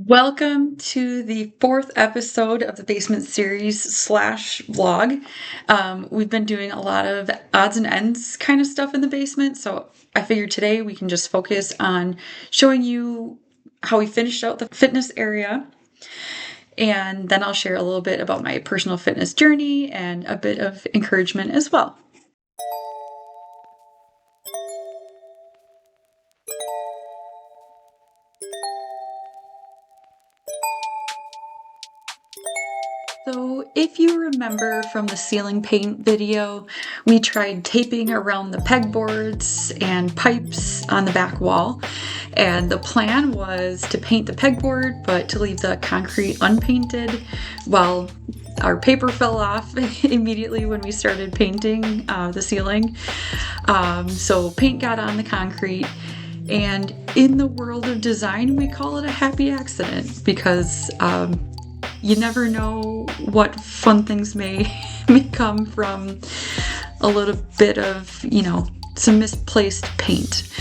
Welcome to the fourth episode of the Basement Series slash vlog. We've been doing a lot of odds and ends kind of stuff in the basement, so I figured today we can just focus on showing you how we finished out the fitness area, and then I'll share a little bit about my personal fitness journey and a bit of encouragement as well. So if you remember from the ceiling paint video, we tried taping around the pegboards and pipes on the back wall. And the plan was to paint the pegboard, but to leave the concrete unpainted. Well, our paper fell off immediately when we started painting the ceiling. So paint got on the concrete. And in the world of design, we call it a happy accident because you never know what fun things may come from a little bit of, some misplaced paint.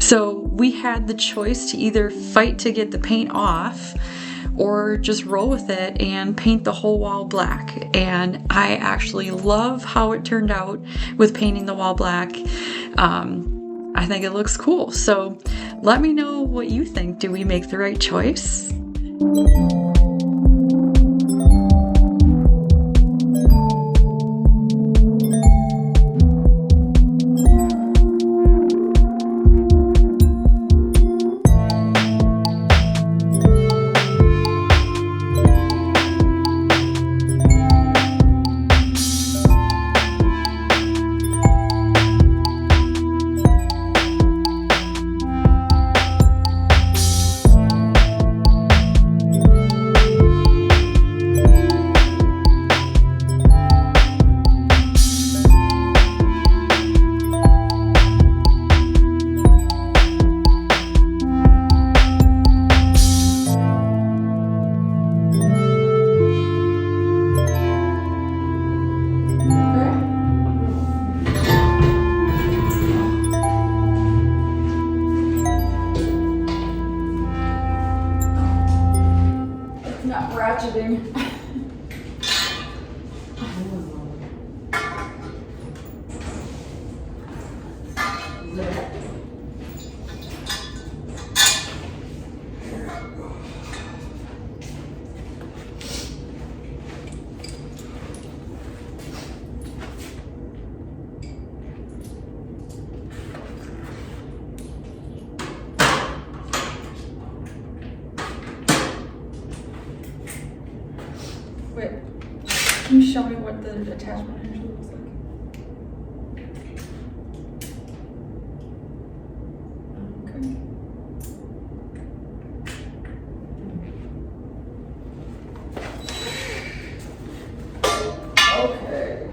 So we had the choice to either fight to get the paint off or just roll with it and paint the whole wall black. And I actually love how it turned out with painting the wall black. I think it looks cool. So let me know what you think. Do we make the right choice? Not ratcheting. Wait, can you show me what the attachment actually looks like? Okay. Okay.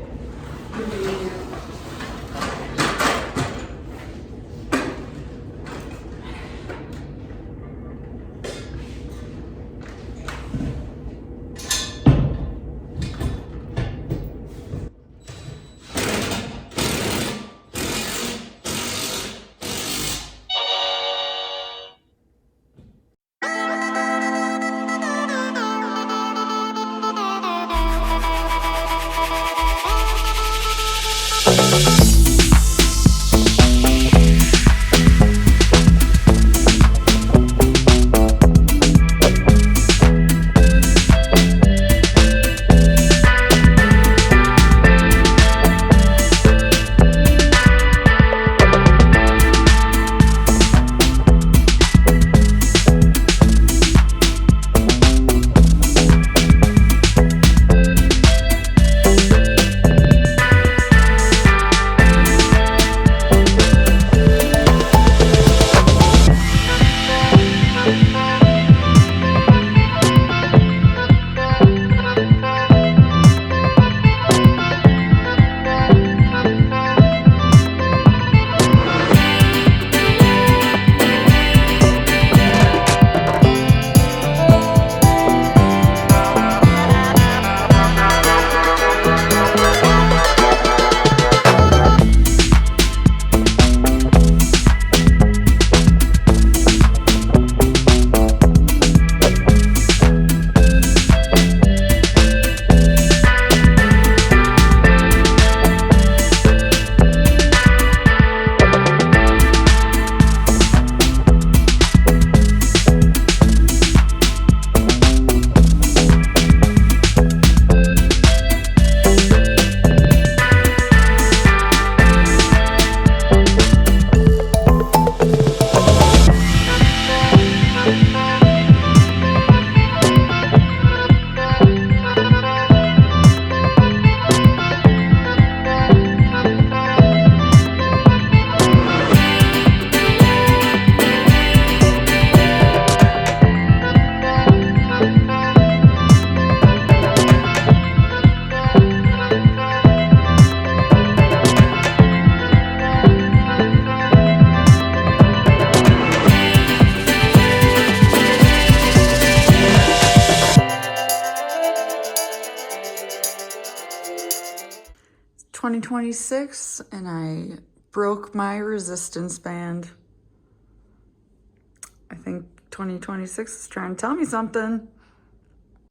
2026 and I broke my resistance band. I think 2026 is trying to tell me something.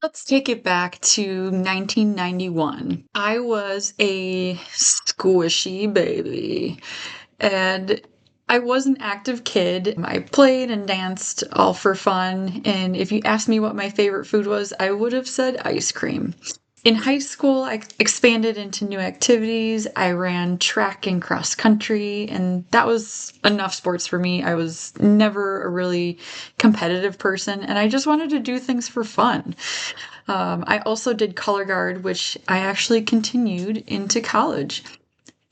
Let's take it back to 1991. I was a squishy baby, and I was an active kid. I played and danced all for fun, and if you asked me what my favorite food was, I would have said ice cream. In high school, I expanded into new activities. I ran track and cross country, and that was enough sports for me. I was never a really competitive person, and I just wanted to do things for fun. I also did color guard, which I actually continued into college.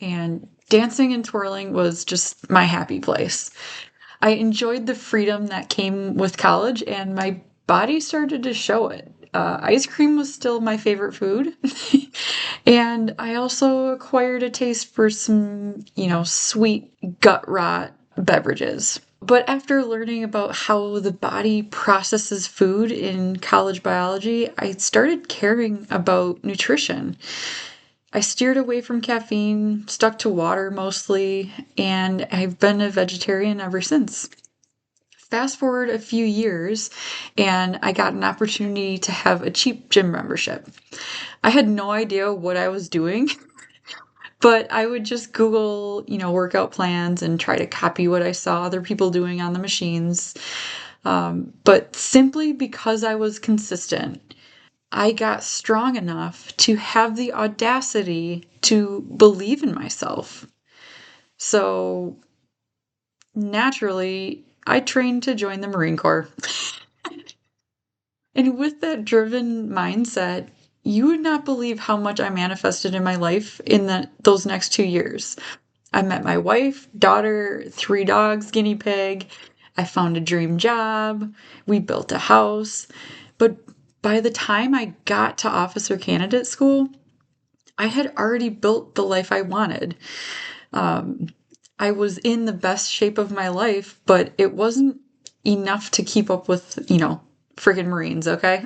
And dancing and twirling was just my happy place. I enjoyed the freedom that came with college, and my body started to show it. Ice cream was still my favorite food. And I also acquired a taste for some, sweet gut rot beverages. But after learning about how the body processes food in college biology, I started caring about nutrition. I steered away from caffeine, stuck to water mostly, and I've been a vegetarian ever since. Fast forward a few years, and I got an opportunity to have a cheap gym membership. I had no idea what I was doing, but I would just Google, workout plans and try to copy what I saw other people doing on the machines. But simply because I was consistent, I got strong enough to have the audacity to believe in myself. So naturally, I trained to join the Marine Corps. And with that driven mindset, you would not believe how much I manifested in my life in those next 2 years. I met my wife, daughter, 3 dogs, guinea pig. I found a dream job. We built a house. But by the time I got to officer candidate school, I had already built the life I wanted. Um, I was in the best shape of my life, but it wasn't enough to keep up with, friggin' Marines, okay?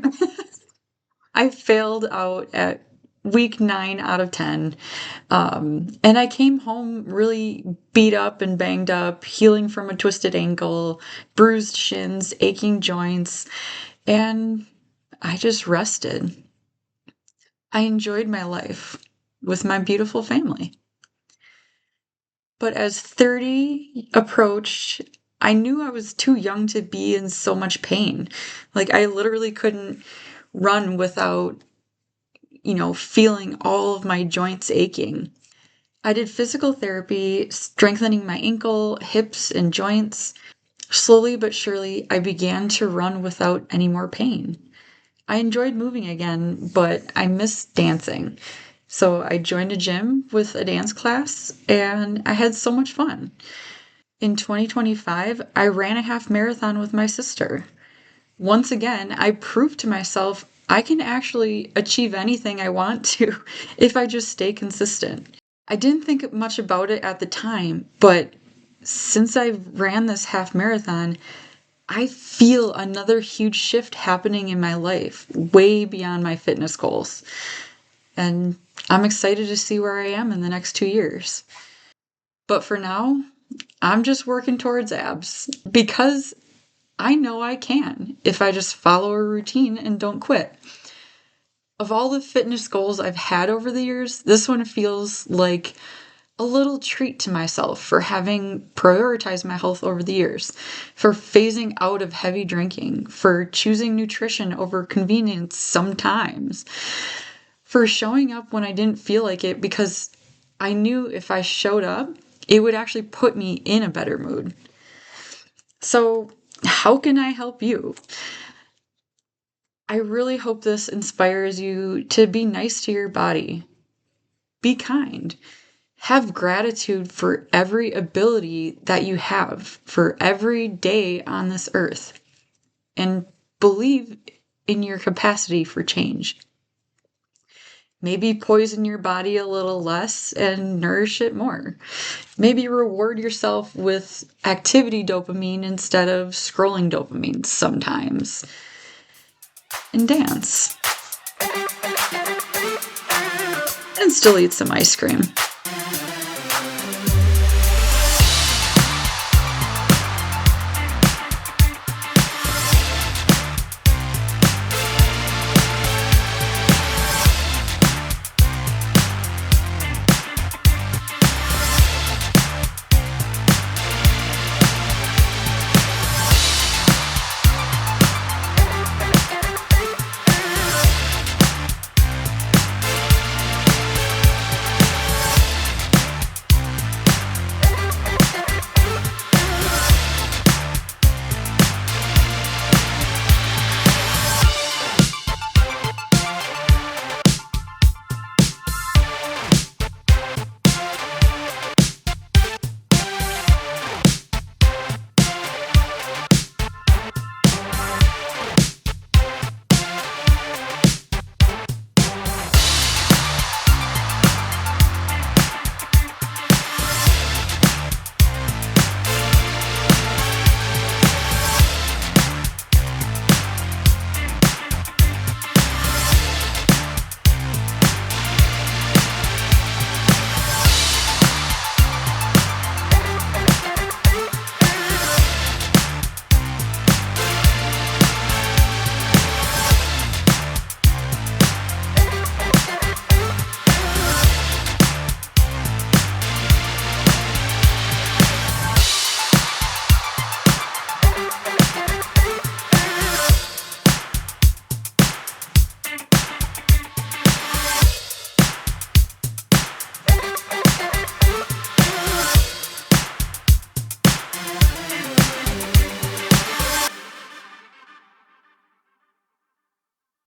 I failed out at week 9 out of 10. And I came home really beat up and banged up, healing from a twisted ankle, bruised shins, aching joints, and I just rested. I enjoyed my life with my beautiful family. But as 30 approached, I knew I was too young to be in so much pain. Like, I literally couldn't run without, feeling all of my joints aching. I did physical therapy, strengthening my ankle, hips, and joints. Slowly but surely, I began to run without any more pain. I enjoyed moving again, but I missed dancing. So I joined a gym with a dance class, and I had so much fun. In 2025, I ran a half marathon with my sister. Once again, I proved to myself I can actually achieve anything I want to if I just stay consistent. I didn't think much about it at the time, but since I ran this half marathon, I feel another huge shift happening in my life, way beyond my fitness goals. And I'm excited to see where I am in the next 2 years. But for now, I'm just working towards abs because I know I can if I just follow a routine and don't quit. Of all the fitness goals I've had over the years, this one feels like a little treat to myself for having prioritized my health over the years, for phasing out of heavy drinking, for choosing nutrition over convenience sometimes, for showing up when I didn't feel like it because I knew if I showed up, it would actually put me in a better mood. So, how can I help you? I really hope this inspires you to be nice to your body. Be kind. Have gratitude for every ability that you have, for every day on this earth, and believe in your capacity for change. Maybe poison your body a little less and nourish it more. Maybe reward yourself with activity dopamine instead of scrolling dopamine sometimes. And dance. And still eat some ice cream.